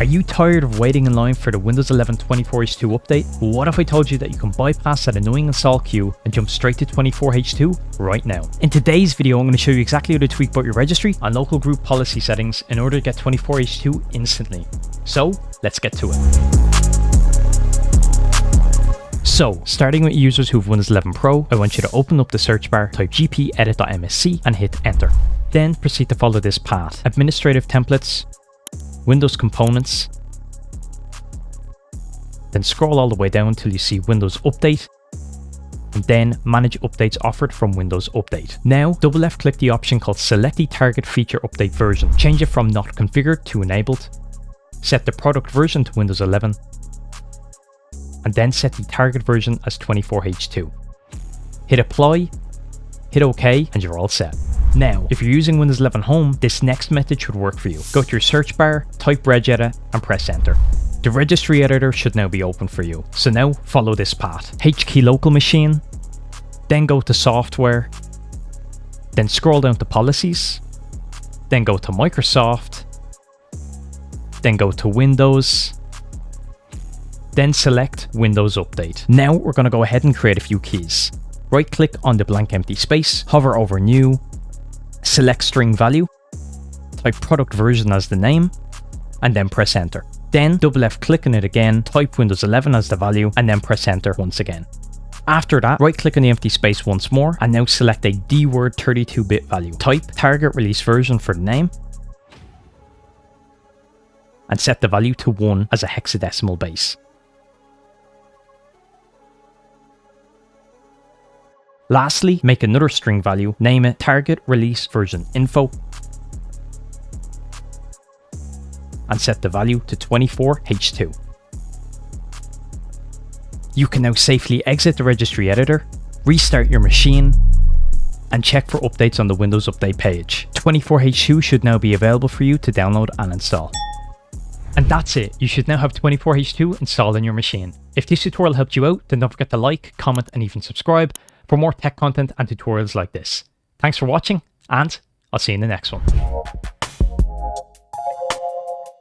Are you tired of waiting in line for the Windows 11 24H2 update? What if I told you that you can bypass that annoying install queue and jump straight to 24H2 right now? In today's video, I'm going to show you exactly how to tweak both your registry and local group policy settings in order to get 24H2 instantly. So let's get to it. So, starting with users who have Windows 11 Pro, I want you to open up the search bar, type gpedit.msc and hit enter. Then proceed to follow this path: administrative templates, Windows components, then scroll all the way down until you see Windows Update, and then manage updates offered from Windows Update. Now, double left click the option called select the target feature update version. Change it from not configured to enabled. Set the product version to Windows 11, and then set the target version as 24H2. Hit apply, hit OK, and you're all set. Now, if you're using Windows 11 Home, this next method should work for you. Go to your search bar, type regedit, and press enter. The registry editor should now be open for you. So now, follow this path. H key local machine, then go to software, then scroll down to policies, then go to Microsoft, then go to Windows, then select Windows Update. Now we're going to go ahead and create a few keys. Right click on the blank empty space, hover over new, select string value, type product version as the name, and then press enter. Then double left click on it again, type Windows 11 as the value, and then press enter once again. After that, right click on the empty space once more, and now select a D-word 32-bit value. Type target release version for the name, and set the value to 1 as a hexadecimal base. Lastly, make another string value, name it target release version info, and set the value to 24H2. You can now safely exit the registry editor, restart your machine, and check for updates on the Windows Update page. 24H2 should now be available for you to download and install. And that's it, you should now have 24H2 installed on your machine. If this tutorial helped you out, then don't forget to like, comment, and even subscribe for more tech content and tutorials like this. Thanks for watching, and I'll see you in the next one.